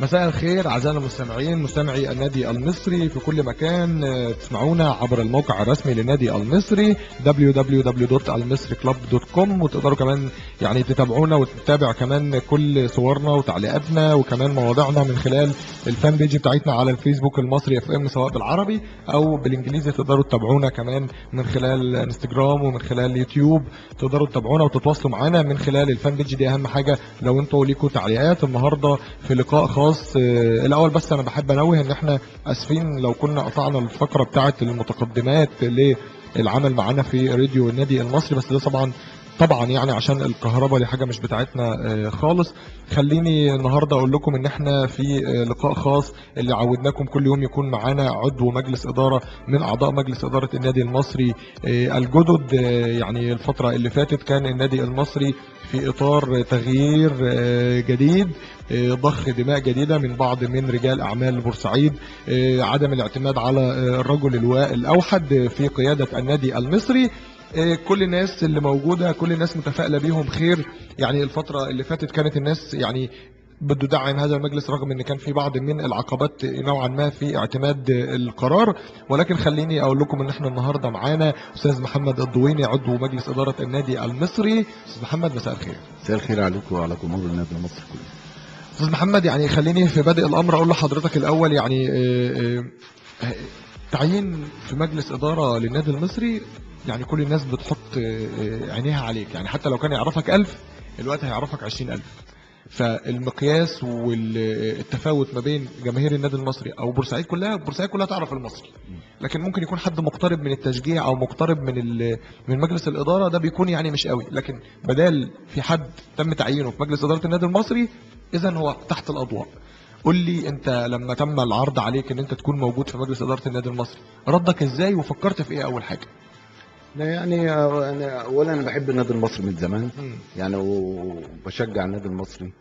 مساء الخير أعزائنا المستمعين، مستمعي النادي المصري في كل مكان. تسمعونا عبر الموقع الرسمي للنادي المصري www.almisriclub.com، وتقدروا كمان يعني تتابعونا وتتابع كمان كل صورنا وتعليقاتنا وكمان مواضيعنا من خلال الفان بيج بتاعتنا على الفيسبوك المصري اف ام، سواء بالعربي او بالانجليزي. تقدروا تتابعونا كمان من خلال انستجرام ومن خلال يوتيوب. تقدروا تتابعونا وتتواصلوا معانا من خلال الفان بيج دي. اهم حاجه لو انتوا ليكوا تعليقات النهارده في لقاء خاص. الاول بس انا بحب انوه ان احنا اسفين لو كنا قطعنا الفقره بتاعه المتقدمات للعمل معانا في راديو النادي المصري، بس ده طبعا يعني عشان الكهرباء دي حاجه مش بتاعتنا خالص. خليني النهارده اقول لكم ان احنا في لقاء خاص اللي عودناكم كل يوم يكون معانا عضو مجلس اداره من اعضاء مجلس اداره النادي المصري الجدد. يعني الفتره اللي فاتت كان النادي المصري في اطار تغيير جديد، ضخ دماء جديده من بعض من رجال اعمال بورسعيد، عدم الاعتماد على الرجل الاوحد في قياده النادي المصري. كل الناس اللي موجوده كل الناس متفائله بيهم خير. يعني الفتره اللي فاتت كانت الناس يعني بده دعم هذا المجلس رغم ان كان في بعض من العقبات نوعا ما في اعتماد القرار. ولكن خليني اقول لكم ان احنا النهارده معانا استاذ محمد الضويني عضو مجلس اداره النادي المصري. استاذ محمد مساء الخير. مساء الخير عليكم وعلى جمهور النادي المصري كله. استاذ محمد، يعني خليني في بادئ الامر اقول لحضرتك الاول يعني تعيين في مجلس اداره للنادي المصري، يعني كل الناس بتحط عينيها عليك، يعني حتى لو كان يعرفك 1000 الوقت هيعرفك 20,000. فالمقياس والتفاوت ما بين جماهير النادي المصري او بورسعيد كلها تعرف المصري، لكن ممكن يكون حد مقترب من التشجيع او مقترب من مجلس الاداره، ده بيكون يعني مش قوي. لكن بدال في حد تم تعيينه في مجلس اداره النادي المصري، اذا هو تحت الاضواء. قول لي انت لما تم العرض عليك ان انت تكون موجود في مجلس اداره النادي المصري، ردك ازاي وفكرت في ايه اول حاجه؟ يعني انا اولا بحب النادي المصري من زمان، يعني وبشجع النادي المصري،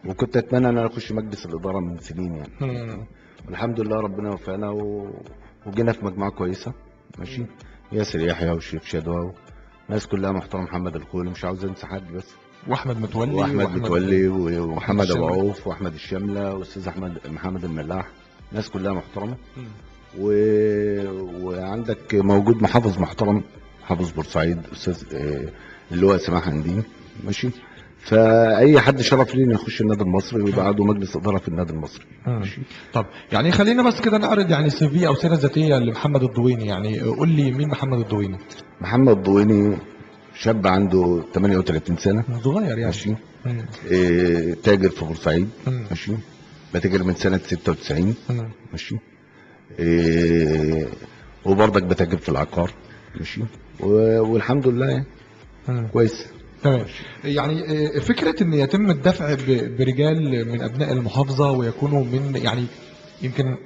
وكنت اتمنى ان انا اخش مجلس الاداره من سنين يعني. والحمد لله ربنا وفقنا وجينا في مجموعه كويسه ماشي. ياسر يحيى والشيخ شدوى وناس كلها محترم، محمد الخولي، مش عاوز انسى حد بس، واحمد متولي ومحمد ابو عوف واحمد الشامله واستاذ محمد الملاح، ناس كلها محترمه. وعندك موجود محافظ محترم، محافظ بورسعيد استاذ اللي هو سماح هندين ماشي. فاي حد شرف لي انه يخش النادي المصري ويبقى عضو مجلس اداره في النادي المصري ماشي. طب يعني خلينا بس كده نعرض يعني سي في او سيره ذاتيه لمحمد الضويني. يعني قول لي مين محمد الضويني؟ محمد الضويني شاب عنده 38 سنه، صغير يعني ماشي. تاجر في بورسعيد ماشي، بتاجر من سنه 96 ماشي. وبرضك بتاجر في العقار ماشي، والحمد لله يعني كويس تمام. يعني فكره ان يتم الدفع برجال من ابناء المحافظه ويكونوا من يعني يمكن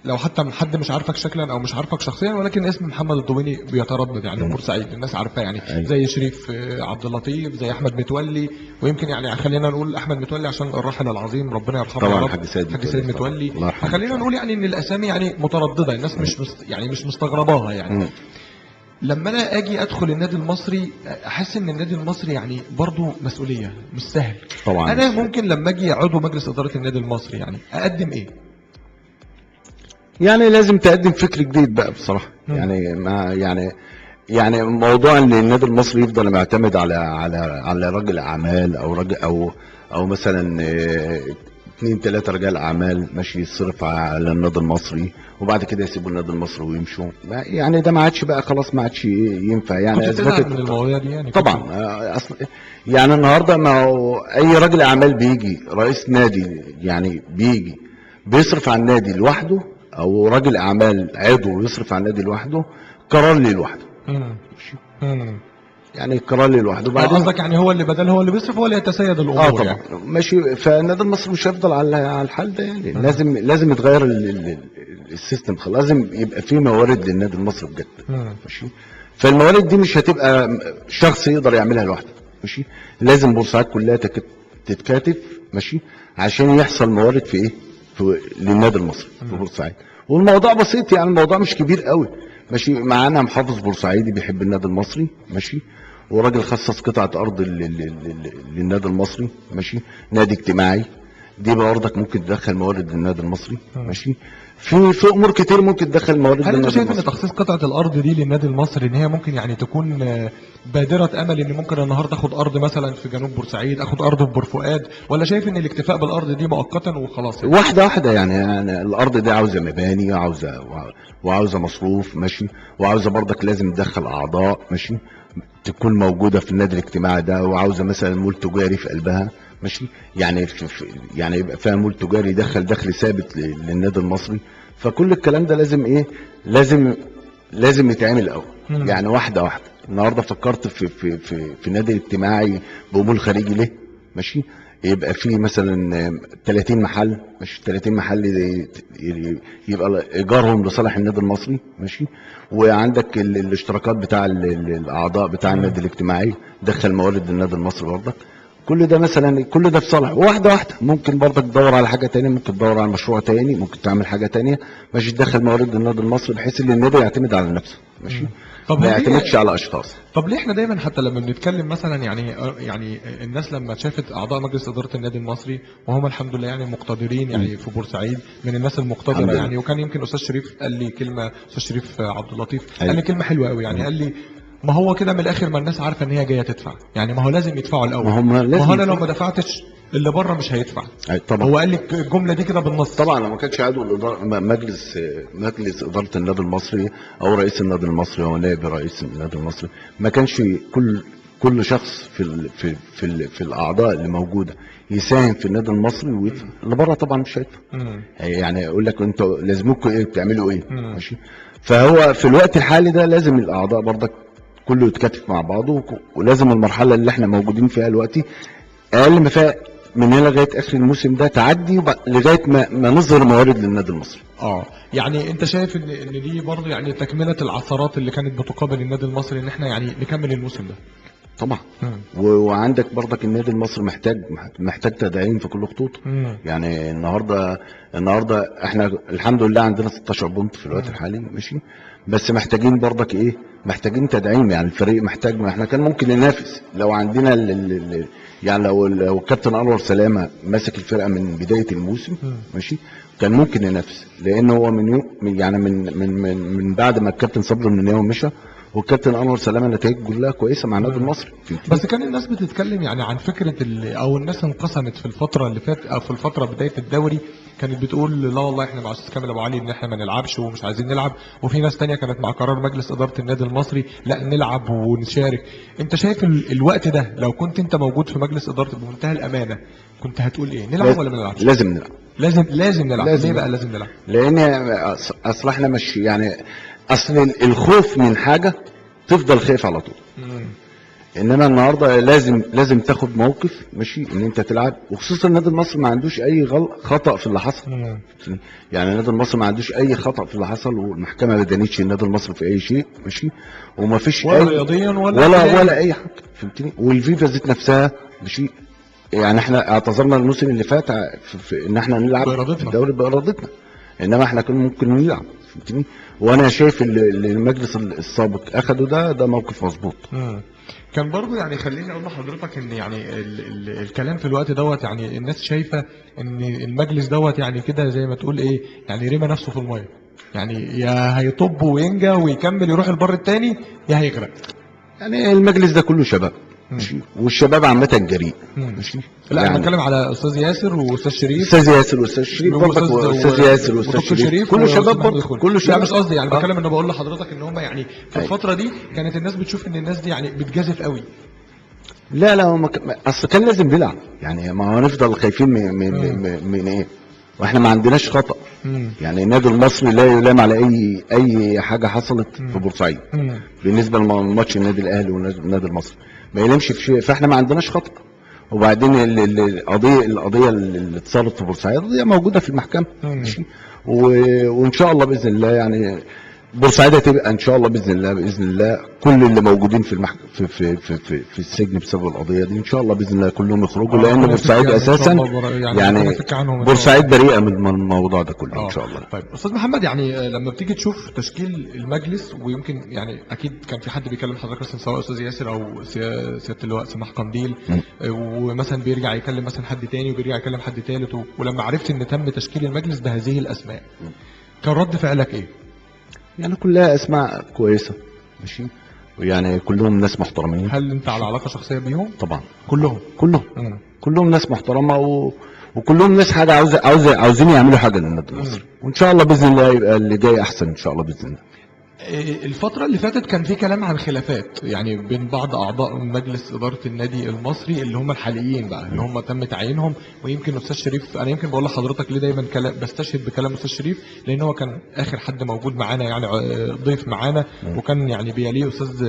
لو حتى حد مش عارفك شكلا او مش عارفك شخصيا، ولكن اسم محمد الضويني بيتردد يعني في بورسعيد، الناس عارفاه يعني زي شريف عبد اللطيف، زي احمد متولي، ويمكن يعني خلينا نقول احمد متولي عشان الراحل العظيم ربنا يرحمه طبعا يا رب، حاج سيد متولي. فخلينا نقول يعني ان الاسامي يعني متردده، الناس مش مستغرباها يعني. لما انا اجي ادخل النادي المصري احس ان النادي المصري يعني برضو مسؤوليه مش سهل طبعا. انا ممكن لما اجي عضو مجلس اداره النادي المصري يعني اقدم ايه؟ يعني لازم تقدم فكر جديد بقى بصراحه. يعني ما يعني موضوع ان النادي المصري يفضل معتمد على راجل اعمال او راجل او مثلا 2-3 رجال اعمال ماشي يصرف على النادي المصري وبعد كده يسيبوا النادي المصري ويمشوا، يعني ده ما عادش بقى خلاص، ما عادش ينفع يعني. اثبتت من المواضيع دي يعني طبعا اصل يعني النهارده ما هو اي راجل اعمال بيجي رئيس نادي يعني بيجي بيصرف على النادي لوحده، او راجل اعمال عضو يصرف على النادي لوحده، قرار لي لوحده يعني قرار لي لوحده. بعدين قصدك يعني هو اللي بدل هو اللي بيصرف هو اللي يتسيد الامور طبعا يعني. ماشي. فالنادي المصري مش هيفضل على الحال ده يعني. لازم يتغير السيستم، لازم يبقى في موارد للنادي المصري بجد ماشي. فالموارد دي مش هتبقى شخص يقدر يعملها لوحده ماشي، لازم بورسعيد كلها تتكاتف ماشي عشان يحصل موارد في ايه للنادي المصري في بورسعيد. والموضوع بسيط يعني، الموضوع مش كبير قوي ماشي. معانا محافظ بورسعيدي بيحب النادي المصري ماشي، وراجل خصص قطعه ارض للنادي المصري ماشي، نادي اجتماعي دي برضك ممكن تدخل موارد للنادي المصري. ماشي. في امور كتير ممكن تدخل موارد هل انت للنادي شايف ان المصري. تخصيص قطعه الارض دي للنادي المصري ان هي ممكن يعني تكون بادره امل، ان ممكن النهارده اخد ارض مثلا في جنوب بورسعيد، اخد ارض في بورفؤاد، ولا شايف ان الاكتفاء بالارض دي مؤقتا وخلاص يعني؟ واحده واحده يعني الارض دي عاوزه مباني، وعاوزه مصروف. ماشي. وعاوزه برضك لازم تدخل اعضاء. ماشي. تكون موجوده في النادي الاجتماعي ده، وعاوزه مثلا مول تجاري في قلبها. ماشي. يعني يعني يبقى فيها مول تجاري يدخل دخل ثابت للنادي المصري. فكل الكلام ده لازم ايه، لازم يتعمل الاول. يعني واحده واحده. النهارده فكرت في النادي الاجتماعي بمول خارجي ليه؟ ماشي. يبقى في مثلا 30 محل. ماشي. 30 محل يبقى ايجارهم لصالح النادي المصري. ماشي. وعندك الاشتراكات بتاع الاعضاء بتاع النادي الاجتماعي، دخل موارد للنادي المصري برضك. كل ده مثلا، كل ده في صالح. واحده واحده ممكن برضك تدور على حاجه تانية، ممكن تدور على مشروع تاني، ممكن تعمل حاجه تانية. ماشي. تدخل موارد للنادي المصري بحيث ان النادي يعتمد على نفسه. ماشي. طب ما هل يعتمدش على اشخاص. طب ليه احنا دايما حتى لما بنتكلم مثلا يعني الناس لما شافت اعضاء مجلس اداره النادي المصري وهم الحمد لله يعني مقتدرين يعني في بورسعيد من الناس الحمد المقتدره لله. يعني، وكان يمكن استاذ شريف قال لي كلمه، استاذ شريف عبد اللطيف أيوة. قال لي كلمه حلوه قوي يعني، قال لي ما هو كده من الاخر ما الناس عارفه ان هي جايه تدفع، يعني ما هو لازم يدفعوا الاول، ما هم لازم ما هو انا لو يدفعوا. ما دفعتش اللي بره مش هيدفع. أي طبعا. هو قال لي الجمله دي كده بالنص. طبعا لو ما كانش عضو الاداره مجلس اداره النادي المصري او رئيس النادي المصري او نائب رئيس النادي المصري، ما كانش كل شخص في الاعضاء اللي موجوده يساهم في النادي المصري ويدفع. اللي بره طبعا مش هيدفع. يعني يقول لك انتوا لازمكم ايه، بتعملوا ايه. ماشي. فهو في الوقت الحالي ده لازم الاعضاء برضك كله يتكاتف مع بعضه، ولازم المرحله اللي احنا موجودين فيها دلوقتي اقل ما فيها من هنا لغايه اخر الموسم ده تعدي، لغايه ما نظهر موارد للنادي المصري. يعني انت شايف ان دي برضه يعني تكمله العثرات اللي كانت بتقابل النادي المصري، ان احنا يعني نكمل الموسم ده. طبعا. وعندك برضك النادي المصري محتاج تدعيم في كل خطوطه. يعني النهارده احنا الحمد لله عندنا 16 بونت في الوقت الحالي. ماشي. بس محتاجين برضك ايه، محتاجين تدعيم. يعني الفريق محتاج، ما احنا كان ممكن ننافس لو عندنا يعني لو الكابتن انور سلامه ماسك الفرقه من بدايه الموسم. ماشي. كان ممكن ننافس، لان هو من بعد ما الكابتن صبري المنياوي مشى والكابتن انور سلامه النتائج كلها كويسه مع النادي المصري. بس كان الناس بتتكلم يعني عن فكره او الناس انقسمت في الفتره اللي فاتت او في الفتره بدايه الدوري، كانت بتقول لا والله احنا مع استاذ كامل ابو علي ان احنا ما نلعبش ومش عايزين نلعب، وفي ناس تانية كانت مع قرار مجلس اداره النادي المصري لا نلعب ونشارك. انت شايف الوقت ده لو كنت انت موجود في مجلس اداره بمنتهى الامانه كنت هتقول ايه، نلعب ولا ما نلعبش؟ لازم نلعب. لازم نلعب. ليه بقى لازم نلعب؟ لان اصل احنا مش يعني اصل الخوف من حاجه تفضل خايف على طول. انما النهارده لازم تاخد موقف. ماشي. ان انت تلعب، وخصوصا النادي المصري ما عندوش اي خطا في اللي حصل. يعني النادي المصري ما عندوش اي خطا في اللي حصل، والمحكمه ما دانتش النادي المصري في اي شيء. ماشي. وما فيش ولا رياضيا ولا اي حاجه. فهمتني. والفيفا ذات نفسها. ماشي. يعني احنا اعتذرنا الموسم اللي فات في ان احنا نلعب بإرادتنا. الدوري بارادتنا، انما احنا كنا ممكن نلعب. فهمتني. وانا شايف اللي المجلس السابق اخده ده موقف مظبوط. كان برضو يعني خليني اقول لحضرتك ان يعني الكلام في الوقت دوت يعني الناس شايفه ان المجلس دوت يعني كده زي ما تقول ايه، يعني رمى نفسه في الميه، يعني يا هيطب وينجى ويكمل يروح البر الثاني يا هيغرق. يعني المجلس ده كله شباب. ماشي. والشباب عامه جريء. ماشي. لا يعني انا بتكلم على استاذ ياسر واستاذ شريف. استاذ ياسر واستاذ شريف برضك، واستاذ ياسر واستاذ شريف كله شباب برضه، كله شباب. لا مش قصدي يعني بتكلم ان بقول لحضرتك ان هم يعني في الفتره دي كانت الناس بتشوف ان الناس دي يعني بتجازف قوي. لا اصل كان لازم نلعب. يعني ما هنفضل خايفين من ايه، واحنا ما عندناش خطأ. يعني النادي المصري لا يلام على اي حاجه حصلت في بورسعيد. بالنسبه لماتش النادي الاهلي والنادي المصري ما يلامش في شيء، فاحنا ما عندناش خطأ. وبعدين القضيه اللي اتصالت في بورسعيد قضيه موجوده في المحكمه. ماشي. وان شاء الله باذن الله يعني بورسعيد هتبقى ان شاء الله باذن الله كل اللي موجودين في في السجن بسبب القضيه دي ان شاء الله باذن الله كلهم يخرجوا، لان ربنا بورسعيد يفك اساسا إن شاء الله يعني ربنا يفك عنهم إن شاء بورسعيد بريئه من الموضوع ده كله ان شاء الله. طيب استاذ محمد، يعني لما بتيجي تشوف تشكيل المجلس، ويمكن يعني اكيد كان في حد بيكلم حضرتك مثلا سواء استاذ ياسر او سياده اللواء سماح قنديل، ومثلا بيرجع يكلم مثلا حد تاني وبيرجع يكلم حد تالت، ولما عرفت ان تم تشكيل المجلس بهذه الاسماء كان رد فعلك ايه؟ يعني كلها اسماء كويسه ماشي، ويعني كلهم ناس محترمين. هل انت على علاقه شخصيه بيهم؟ طبعا كلهم كلهم ناس محترمه وكلهم ناس حاجه عاوزين يعملوا حاجه للنادي المصري، وان شاء الله باذن الله يبقى اللي جاي احسن ان شاء الله باذن الله. الفترة اللي فاتت كان في كلام عن خلافات يعني بين بعض أعضاء مجلس إدارة النادي المصري اللي هم الحاليين بقى، اللي هم تم تعيينهم. ويمكن أستاذ شريف، أنا يمكن بقول لحضرتك ليه دايما بستشهد بكلام أستاذ شريف، لأن هو كان آخر حد موجود معانا يعني ضيف معانا، وكان يعني بيليه أستاذ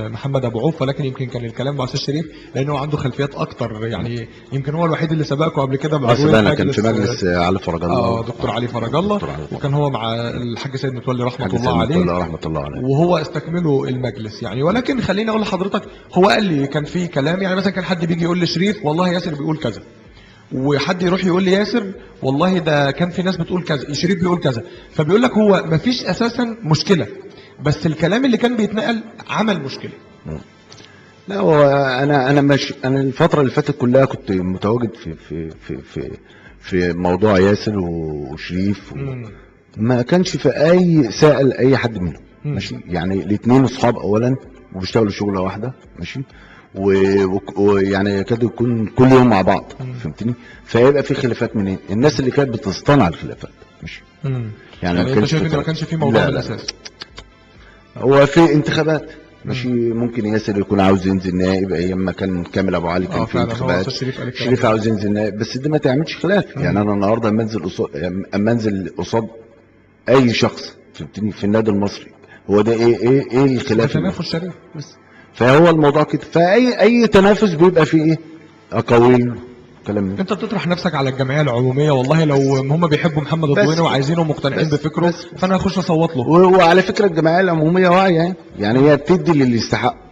محمد أبو عوف، ولكن يمكن كان الكلام مع أستاذ شريف لأنه عنده خلفيات أكتر، يعني يمكن هو الوحيد اللي سبقكم قبل كده أنا كان في مجلس علي فرج الله، دكتور علي فرج الله، وكان هو مع الحاج سيد متولي رحمة الله عليه، وهو استكملوا المجلس يعني. ولكن خليني اقول لحضرتك، هو قال لي كان في كلام، يعني مثلا كان حد بيجي يقول لشريف والله ياسر بيقول كذا، وحد يروح يقول لي ياسر والله ده كان في ناس بتقول كذا، شريف بيقول كذا، فبيقول لك هو مفيش اساسا مشكله، بس الكلام اللي كان بيتنقل عمل مشكله. لا هو انا الفتره اللي فاتت كلها كنت متواجد في موضوع ياسر وشريف ما كانش في اي سائل اي حد منهم ماشي، يعني الاثنين اصحاب اولا وبيشتغلوا شغله واحده ماشي، ويعني يكادوا يكون كل يوم مع بعض فهمتني، فيبقى في خلافات منين؟ الناس اللي كانت بتصطنع الخلافات ماشي. يعني انت شايف ان ما كانش في موضوع من الاساس؟ هو في انتخابات ماشي، ممكن ياسر يكون عاوز ينزل نائب ايام ما كان كامل ابو علي كان في انتخابات، شريف عاوز ينزل نائب، بس دي ما تعملش خلاف. يعني انا النهارده اما انزل قصاد اي شخص فهمتني في النادي المصري، هو ده ايه الخلاف؟ تنافس شريف بس. فهو الموضوع كده، فاي تنافس بيبقى فيه ايه؟ اقاويل كلام. انت بتطرح نفسك على الجمعيه العموميه، والله لو هم بيحبوا محمد الضويني وعايزينه ومقتنعين بفكره فانا هخش اصوت له. وعلى فكره الجمعيه العموميه واعيه، يعني هي بتدي للي يستحق.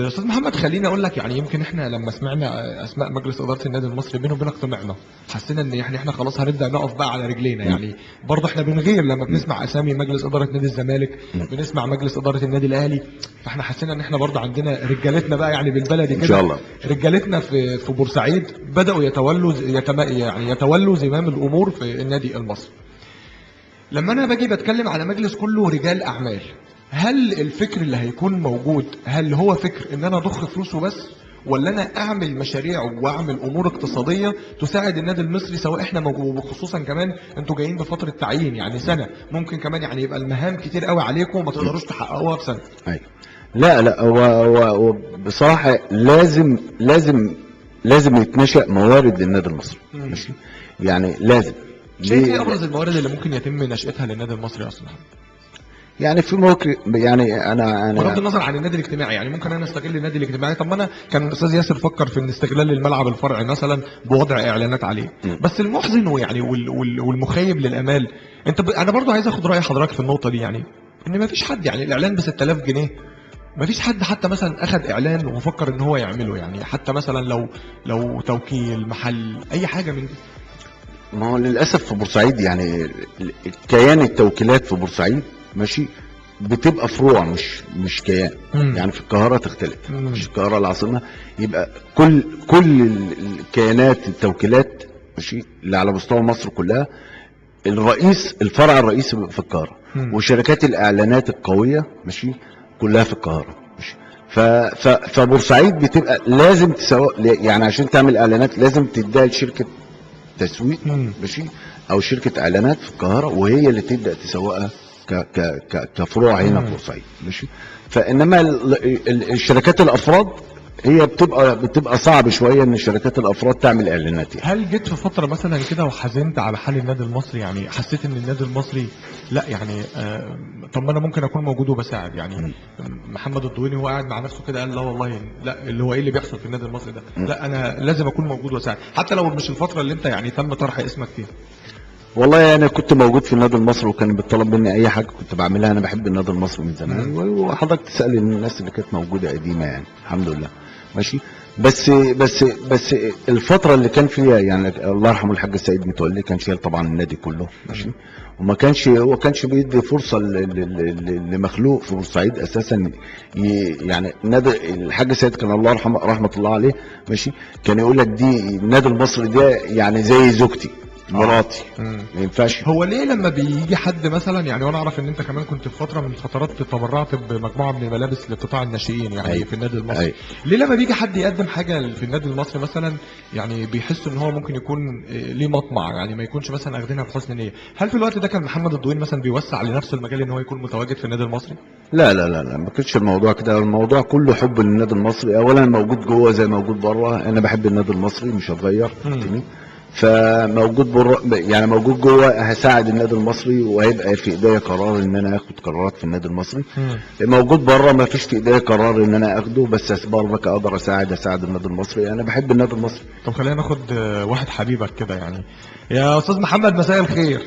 استاذ محمد، خليني اقول لك، يعني يمكن احنا لما سمعنا اسماء مجلس اداره النادي المصري بينه وبينك طمعنا، حسينا ان احنا خلاص هنبدا نقف بقى على رجلينا. يعني برضه احنا بنغير لما بنسمع اسامي مجلس اداره نادي الزمالك، بنسمع مجلس اداره النادي الاهلي، فاحنا حسينا ان احنا برضه عندنا رجالتنا بقى، يعني بالبلدي كده ان شاء الله رجالتنا في بورسعيد بداوا يتولوا زمام الامور في النادي المصري. لما انا باجي بتكلم على مجلس كله رجال اعمال، هل الفكر اللي هيكون موجود هل هو فكر ان انا اضخ فلوس وبس، ولا انا اعمل مشاريع واعمل امور اقتصاديه تساعد النادي المصري، سواء احنا وخصوصا كمان انتوا جايين بفتره تعيين يعني سنه، ممكن كمان يعني يبقى المهام كتير قوي عليكم وما تقدروش تحققوها في سنه. ايوه لا هو بصراحه لازم يتنشأ موارد للنادي المصري ماشي، يعني لازم. ايه ابرز الموارد اللي ممكن يتم نشأتها للنادي المصري اصلا؟ يعني في موقع، يعني انا بغض النظر عن النادي الاجتماعي، يعني ممكن انا استغل النادي الاجتماعي. طب ما انا كان الاستاذ ياسر فكر في ان استغلال الملعب الفرعي مثلا بوضع اعلانات عليه، بس المحزن ويعني والمخيب للامال، انا برضو عايز اخد راي حضرتك في النقطه دي، يعني ان ما فيش حد، يعني الاعلان ب 6000 جنيه ما فيش حد حتى مثلا اخذ اعلان وفكر ان هو يعمله، يعني حتى مثلا لو توكيل محل اي حاجه من دي. ما هو للاسف في بورسعيد يعني كيان التوكيلات في بورسعيد ماشي بتبقى فروع مش كيان. يعني في القاهره تختلف، مش القاهره العاصمه يبقى كل الكيانات التوكيلات ماشي اللي على مستوى مصر كلها، الفرع الرئيسي في القاهره، وشركات الاعلانات القويه ماشي كلها في القاهره ماشي. فبورسعيد بتبقى لازم تسوق، يعني عشان تعمل اعلانات لازم تديها لشركه تسويق ماشي او شركه اعلانات في القاهره، وهي اللي تبدا تسوقها كفروع هنا في بورسعيد ماشي. فانما الشركات الافراد هي بتبقى صعب شويه ان شركات الافراد تعمل اعلانات يعني. هل جيت في فتره مثلا كده وحزنت على حال النادي المصري، يعني حسيت ان النادي المصري لا يعني طب ما انا ممكن اكون موجود وبساعد، يعني محمد الضويني هو قاعد مع نفسه كده قال لا والله لا، اللي هو ايه اللي بيحصل في النادي المصري ده، لا انا لازم اكون موجود واساعد، حتى لو مش الفتره اللي انت يعني تم طرح اسمك فيها. والله انا كنت موجود في النادي المصري وكان بيطلب مني اي حاجه كنت بعملها. انا بحب النادي المصري من زمان، وحضرتك تسال الناس اللي كانت موجوده قديمه يعني الحمد لله ماشي. بس الفتره اللي كان فيها يعني الله يرحمه الحاج سيد متولي كان شايل طبعا النادي كله ماشي. وما كانش هو كانش بيدي فرصه لمخلوق في بورسعيد اساسا. يعني النادي الحاج سيد كان الله يرحمه رحمه الله عليه ماشي، كان يقول لك دي النادي المصري ده يعني زي زوجتي مراتي ما ينفعش. هو ليه لما بيجي حد مثلا يعني، وانا اعرف ان انت كمان كنت في فتره من الفترات تبرعت بمجموعه من الملابس لقطاع الناشئين يعني أيوة. في النادي المصري، أيوة. ليه لما بيجي حد يقدم حاجه في النادي المصري مثلا يعني بيحس ان هو ممكن يكون ليه مطمع، يعني ما يكونش مثلا اخدينها بحسن نيه؟ هل في الوقت ده كان محمد الضويني مثلا بيوسع لنفسه المجال ان هو يكون متواجد في النادي المصري؟ لا لا لا لا، ما كانش الموضوع كده. الموضوع كله حب للنادي المصري. اولا موجود جوه زي موجود بره، انا بحب النادي المصري مش هتغير فهمتني. فموجود بره يعني موجود جوه هساعد النادي المصري، وهيبقى في ايديا قرار ان انا اخد قرارات في النادي المصري. موجود بره ما فيش في ايديا قرار ان انا اخده، بس برضك اقدر اساعد النادي المصري. انا بحب النادي المصري. طب خلينا ناخد واحد حبيبك كده يعني. يا استاذ محمد مساء الخير.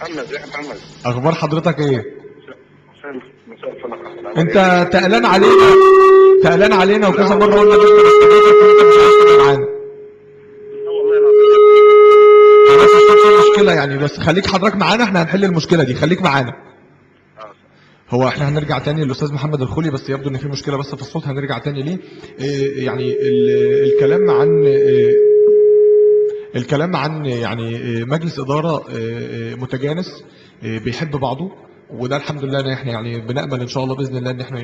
محمد، ازيك يا محمد؟ اخبار حضرتك ايه؟ مساء الفل. انت تقلان علينا وكذا مره قلنا نسمع استضافتك وانت مش عايز تبقى معانا. والله العظيم. بس عشان في مشكله يعني، بس خليك حضرتك معانا، احنا هنحل المشكله دي، خليك معانا. هو احنا هنرجع تاني للاستاذ محمد الخولي، بس يبدو ان في مشكله بس في الصوت، هنرجع تاني ليه. يعني الكلام عن يعني مجلس اداره متجانس بيحب بعضه، وده الحمد لله ان احنا يعني بنامل ان شاء الله باذن الله ان احنا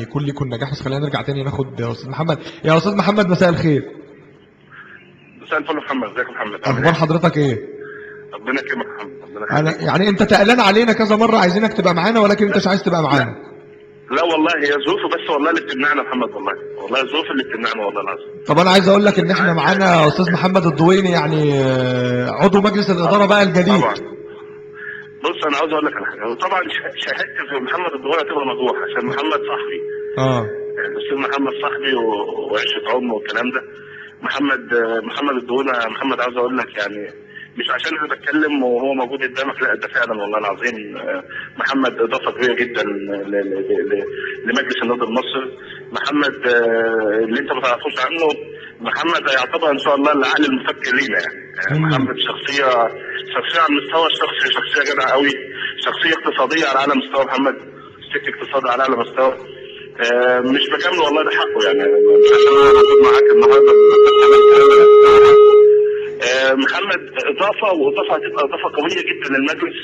يكون ليكم نجاح. بس خلينا نرجع تاني ناخد استاذ محمد. يا استاذ محمد مساء الخير. مساء الفل يا محمد، ازيك يا محمد؟ اخبار حضرتك ايه؟ ربنا يكرمك يا محمد، ربنا انا يخليك. يعني انت تقلان علينا كذا مره عايزينك تبقى معانا، ولكن انت مش عايز تبقى معانا. لا والله هي ظروفه، بس والله اللي بتمنعنا يا محمد، والله الظروف اللي بتمنعنا والله العظيم. طب انا عايز اقول لك ان احنا معانا استاذ محمد الضويني يعني عضو مجلس الاداره بقى الجديد. طبعا. بص انا عاوز اقول لك على حاجه، طبعا شهادتي في محمد الدغوري هتبقى مجروح عشان محمد صاحبي. الاستاذ محمد صاحبي وعشره عمر والكلام ده. محمد الدغوري محمد عاوز اقول لك يعني مش عشان انا بتكلم وهو موجود قدامك، لا ده فعلا والله العظيم محمد اضافه كبيره جدا لمجلس النادي المصري. محمد اللي انت ما تعرفوش عنه، محمد يعتبر ان شاء الله العقل المفكر لينا يعني. محمد شخصيه على المستوى الشخصي، شخصيه جدعه قوي، شخصيه اقتصاديه على اعلى مستوى. محمد ست اقتصادي على اعلى مستوى. مش بكمل والله ده حقه يعني، مش عشان انا موجود معاك النهارده. محمد واضافه هتبقى اضافه قويه جدا للمجلس.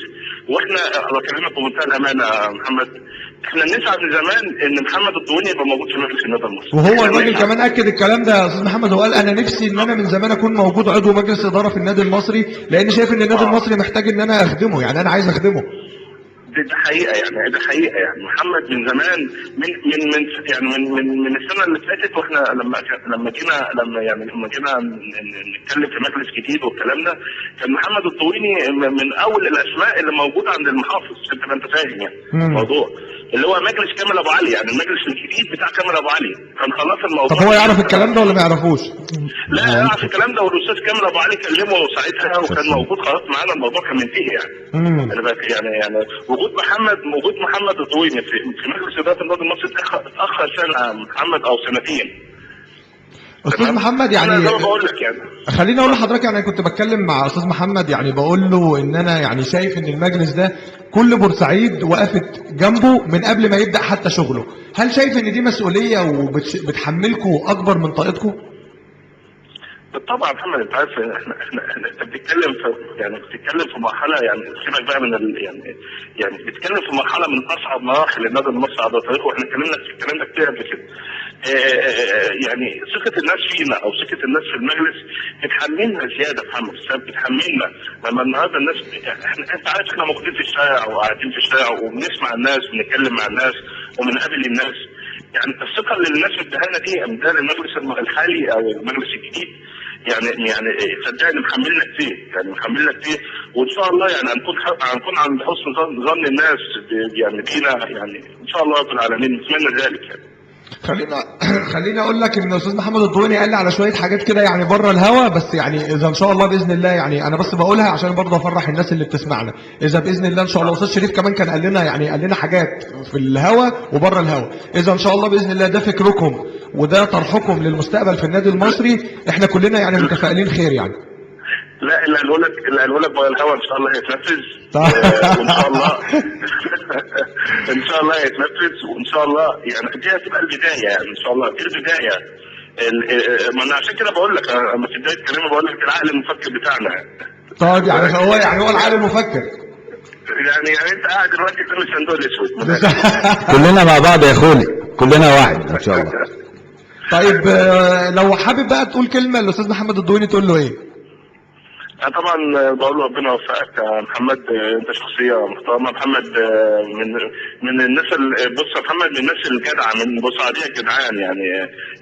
واحنا بكلمك بمنتهى الامانه يا محمد، احنا بنسعى من زمان ان محمد الضويني يبقى موجود في مجلس النادي المصري. وهو الراجل كمان اكد الكلام ده يا استاذ محمد، هو قال انا نفسي ان انا من زمان اكون موجود عضو مجلس اداره في النادي المصري، لان شايف ان النادي المصري محتاج ان انا اخدمه، يعني انا عايز اخدمه. ده حقيقه يعني، ده حقيقه يعني. محمد من زمان من السنه اللي فاتت، واحنا لما جينا نتكلم في مجلس جديد والكلام ده، كان محمد الضويني من اول الاسماء اللي موجوده عند المحافظ. انت فاهم يعني الموضوع اللي هو مجلس كامل ابو علي، يعني المجلس الجديد بتاع كامل ابو علي كان خلاص الموضوع. طب هو يعرف الكلام ده ولا ما يعرفوش؟ لا يعرف الكلام ده، والاستاذ كامل ابو علي كلمه ساعتها وكان موجود خلاص معانا، الموضوع كان منتهي يعني. يعني وجود محمد الضويني في مجلس اداره النادي المصري اتاخر سنه محمد او سنتين. استاذ محمد يعني انا زي ما بقول لك يعني، خليني اقول لحضرتك يعني كنت بتكلم مع استاذ محمد يعني بقول له ان انا يعني شايف ان المجلس ده كل بورسعيد وقفت جنبه من قبل ما يبدا حتى شغله. هل شايف ان دي مسؤوليه وبتحملكم اكبر من طاقتكم؟ طبعا محمد، انت عارف انت بتتكلم في مرحله يعني، سيبك بقى من يعني بتتكلم في مرحله من اصعب مراحل النادي المصري على تاريخه، واحنا اتكلمنا في الكلام ده كتير قبل كده. يعني ثقه الناس فينا او ثقه الناس في المجلس بتحملنا زياده يا محمد، بتحملنا لما النهارده الناس انت عارف احنا موجودين في الشارع وقاعدين في الشارع وبنسمع الناس وبنتكلم مع الناس وبنقابل الناس. يعني الثقه اللي الناس مديهانا دي من المجلس الحالي او المجلس الجديد يعني صدقني محملنا كتير، وان شاء الله يعني هنكون عند حسن ظن الناس يعني بينا يعني ان شاء الله رب العالمين، نتمنى ذلك يعني. خليني اقول لك ان استاذ محمد الضويني قال لي على شويه حاجات كده يعني بره الهوا، بس يعني اذا ان شاء الله باذن الله، يعني انا بس بقولها عشان برضه افرح الناس اللي بتسمعنا. اذا باذن الله ان شاء الله استاذ شريف كمان كان قال لنا حاجات في الهوا وبره الهوا. اذا ان شاء الله باذن الله ده فكركم وده طرحكم للمستقبل في النادي المصري، احنا كلنا يعني متفائلين خير يعني. لا، اللي قاله لك بقى الهوا ان شاء الله هيتنفذ. وان شاء الله ان شاء الله هيتنفذ، وان شاء الله يعني دي هتبقى البدايه، يعني ان شاء الله دي البدايه. ما انا عشان كده بقول لك، انا في بدايه كلامي بقول لك العقل المفكر بتاعنا. طيب يعني هو العقل المفكر. يعني انت قاعد دلوقتي قدام الصندوق الاسود. كلنا مع بعض يا اخوي، كلنا واحد ان شاء الله. طيب لو حابب بقى تقول كلمه للاستاذ محمد الضويني تقول له ايه؟ أنا طبعا بقول له ربنا يوفقك يا محمد، انت شخصيه محترمه. محمد من الناس بص يا محمد من الناس الجدعه، من بصعيديه الجدعان يعني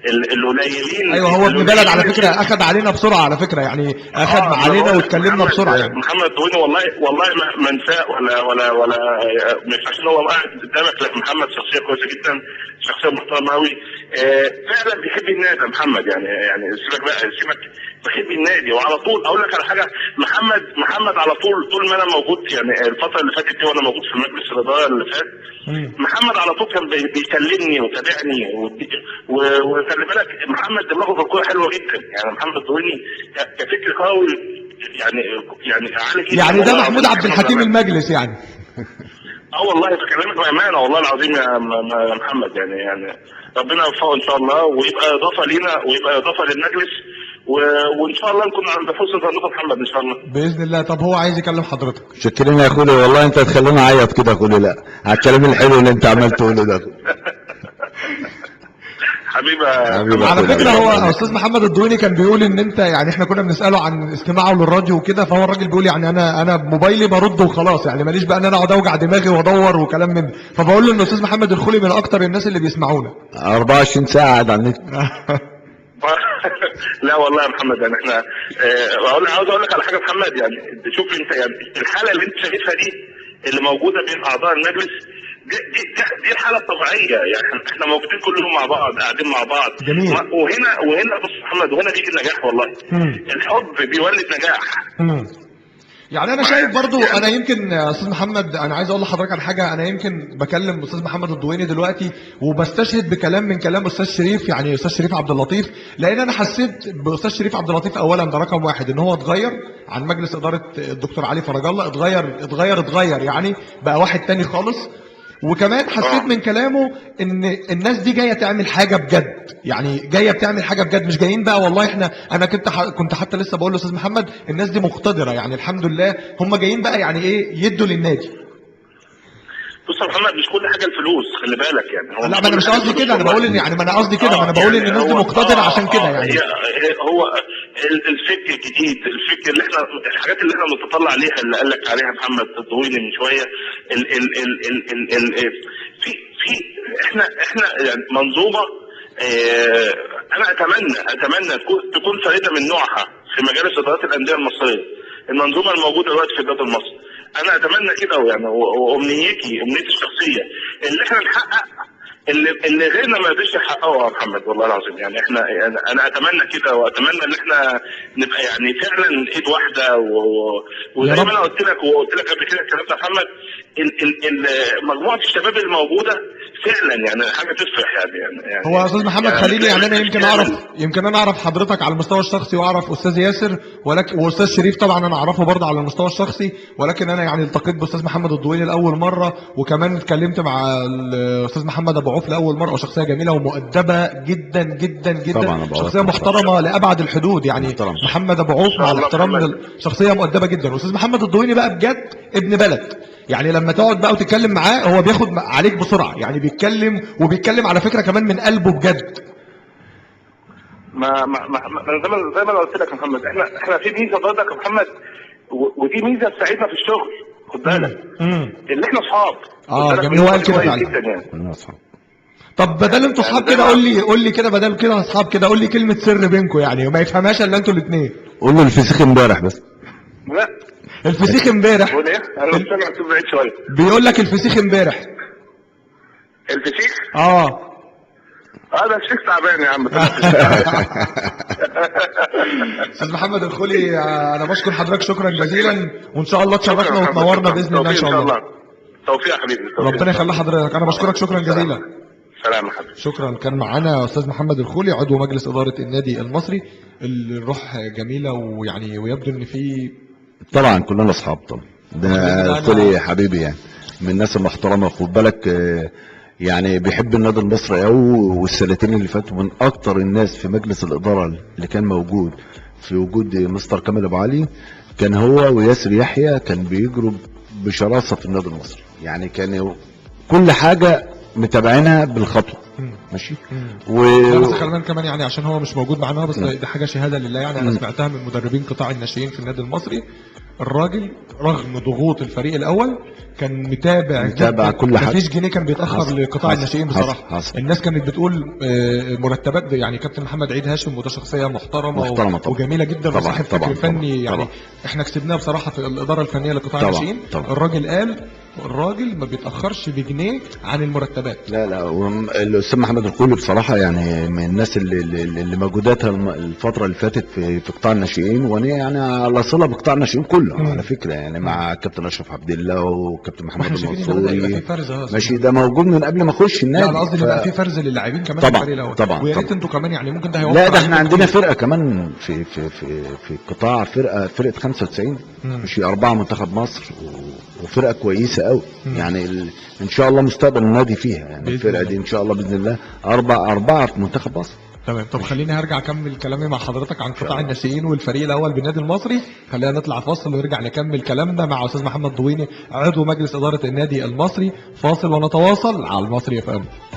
القليلين. ايوه هو ابن بلد على فكره، اخذ علينا بسرعه على فكره، يعني اخذ علينا واتكلمنا بسرعه يعني. محمد الضويني والله ما انساه ولا مش عشان هو قاعد قدامك، لا محمد شخصيه كويسه جدا، شخصيه محترمه قوي. فعلا بيحب النادي يا محمد، يعني سيبك بيحب النادي. وعلى طول اقول لك على حاجه، محمد على طول ما انا موجود، يعني الفتره اللي فاتت دي وانا موجود في مجلس الاداره اللي فات، محمد على طول كان بيكلمني وتابعني. وخلي بالك محمد دماغه في الكوره حلوه جدا، يعني محمد الضويني كفكر قوي، يعني عالي جدا. يعني ده محمود عبد الحكيم المجلس يعني. والله بكلمك بامانه والله العظيم يا محمد، يعني ربنا يوفقه ان شاء الله، ويبقى اضافه لينا ويبقى اضافه للمجلس، وان شاء الله نكون عند حسن ظنكم محمد ان شاء الله باذن الله. طب هو عايز يكلم حضرتك. شكرا يا اخوي، والله انت تخليني اعيط كده كل لا على الكلام الحلو اللي انت عمال تقوله ده. حبيبي على فكره هو استاذ محمد الضويني كان بيقول ان انت، يعني احنا كنا بنساله عن استماعه للراديو وكده، فهو الراجل بيقول يعني انا بموبايلي برد وخلاص، يعني ماليش بقى ان انا اقعد اوجع دماغي وادور وكلام من ده. فبقول له ان استاذ محمد الخولي من اكتر الناس اللي بيسمعونا 24 ساعه قاعد على النت. لا والله يا محمد، يعني احنا عاوز اقول لك على حاجه محمد، يعني شوف انت يعني الحاله اللي انت شايفها دي اللي موجوده بين اعضاء المجلس دي الحاله الطبيعيه، يعني احنا موجودين كلهم مع بعض، قاعدين مع بعض. جميل. وهنا بص محمد، وهنا بيجي النجاح والله. الحب بيولد نجاح. يعني انا شايف برضو، انا يمكن استاذ محمد انا عايز اقول لحضرتك على حاجه، انا يمكن بكلم استاذ محمد الضويني دلوقتي وبستشهد بكلام من كلام استاذ شريف، يعني استاذ شريف عبد اللطيف، لان انا حسيت باستاذ شريف عبد اللطيف اولا ده رقم واحد ان هو اتغير عن مجلس اداره الدكتور علي فرج الله، اتغير يعني بقى واحد تاني خالص. وكمان حسيت من كلامه ان الناس دي جايه تعمل حاجه بجد، يعني جايه بتعمل حاجه بجد، مش جايين بقى والله انا كنت حتى لسه بقول لاستاذ محمد الناس دي مقتدره، يعني الحمد لله هم جايين بقى يعني ايه يدوا للنادي. بص يا محمد مش كل حاجه الفلوس، خلي بالك يعني. لا ما انا مش قصدي كده، انا بقول ان يعني ما انا قصدي كده، ما انا بقول ان الناس دي مقتدره عشان كده يعني. هو الفكر الجديد، الفكر اللي احنا الحاجات اللي احنا بنتطلع عليها اللي قال لك عليها محمد الضويني من شويه، في احنا يعني منظومه. انا اتمنى تكون فريده من نوعها في مجالس ادارات الانديه المصريه، المنظومه الموجوده دلوقتي في الدوري المصري. انا اتمنى كده، يعني وامنيتي الشخصيه اللي احنا نحقق اللي غيرنا ما قدرش يحققه يا محمد والله العظيم. يعني انا اتمنى كده، واتمنى ان احنا نبقى يعني فعلا ايد واحده، وزي ما انا قلت لك قبل كده الكلام ده يا محمد، مجموعه الشباب الموجوده فعلا يعني حاجه تفرح يعني. هو استاذ محمد خليني يعني انا يمكن انا اعرف حضرتك على المستوى الشخصي، واعرف استاذ ياسر واستاذ شريف طبعا انا اعرفه برضه على المستوى الشخصي، ولكن انا يعني التقيت باستاذ محمد الضويني لاول مره، وكمان اتكلمت مع الاستاذ محمد ابو عوف لاول مره، وشخصيه جميله ومؤدبه جدا جدا جدا، شخصيه محترمه لابعد الحدود يعني. محمد ابو عوف مع الاحترام شخصيه مؤدبه جدا، واستاذ محمد الضويني بقى بجد ابن بلد، يعني لما تقعد بقى وتتكلم معاه هو بياخد عليك بسرعه، يعني بيتكلم على فكره كمان من قلبه بجد. زي ما انا قلت لك يا محمد، احنا في ميزه برضك يا محمد، ودي ميزه تساعدنا في الشغل، خد بالك اللي احنا اصحاب. جميل، هو قال كده فعلا يعني. طب بدل انتوا اصحاب كده قول لي كده، بدل كده اصحاب كده قول لي كلمه سر بينكم يعني وما يفهمهاش الا انتوا الاثنين. قول له الفسيخ امبارح بس. لا الفسيخ امبارح. بقول ايه؟ انا مش سامع صوت بعيد شويه. بيقول لك الفسيخ امبارح. الفسيخ؟ ده الشيخ تعبان يا عم. استاذ محمد الخولي، انا بشكر حضرتك شكرا جزيلا، وان شاء الله تشرفنا وتنورنا باذن الله ان شاء الله. توفيق يا حبيبي. ربنا يخلي حضرتك، انا بشكرك شكرا جزيلا. سلام يا حبيبي. شكرا. كان معانا استاذ محمد الخولي عضو مجلس اداره النادي المصري. الروح جميله، ويعني ويبدو ان في طبعا كلنا اصحاب طبعا. ده الخولي حبيبي يعني، من الناس المحترمه، خد بالك يعني بيحب النادي المصري قوي. والسنتين اللي فاتوا من اكتر الناس في مجلس الاداره اللي كان موجود في وجود مستر كامل ابو علي، كان هو وياسر يحيى كان بيجروا بشراسه في النادي المصري. يعني كان كل حاجه متابعينها بالخطوه ماشي. بس خلينا كمان يعني عشان هو مش موجود معانا، بس دي حاجه شهاده لله يعني. انا سمعتها من مدربين قطاع الناشئين في النادي المصري. الراجل رغم ضغوط الفريق الاول كان متابع كل حاجه، مفيش جنيه كان بيتاخر لقطاع الناشئين بصراحه. حصل. الناس كانت بتقول مرتبات يعني كابتن محمد عيد هاشم، وده شخصيه محترمه وجميله جدا وصاحب فكر فني يعني. طبعا. احنا كسبناه بصراحه في الاداره الفنيه لقطاع الناشئين. الراجل قال الراجل ما بيتاخرش بجنيه عن المرتبات. لا الاستاذ محمد الخولي بصراحه يعني من الناس اللي موجوداتها الفتره اللي فاتت في قطاع الناشئين، وانا يعني على صله بقطاع الناشئين كله على فكره يعني. مع كابتن اشرف عبد الله وكابتن محمد المنصوري ماشي، ده موجود من قبل ما اخش النادي. لا انا قصدي يبقى في فرز للاعبين كمان في الفريق الاول. طبعا ويا ريت انتوا كمان يعني ممكن ده هيوفر. لا ده احنا عندنا فرقه كمان في قطاع فرقه 95 مش 4 منتخب مصر، وفرقه كويسه قوي يعني. ان شاء الله مستقبل النادي فيها يعني. الفرقه دي ان شاء الله باذن الله 4 في منتخب مصر. تمام. طب خليني هرجع اكمل كلامي مع حضرتك عن قطاع الناشئين والفريق الاول بالنادي المصري. خلينا نطلع فاصل ونرجع نكمل كلامنا مع استاذ محمد ضويني عضو مجلس اداره النادي المصري. فاصل ونتواصل على المصري FM.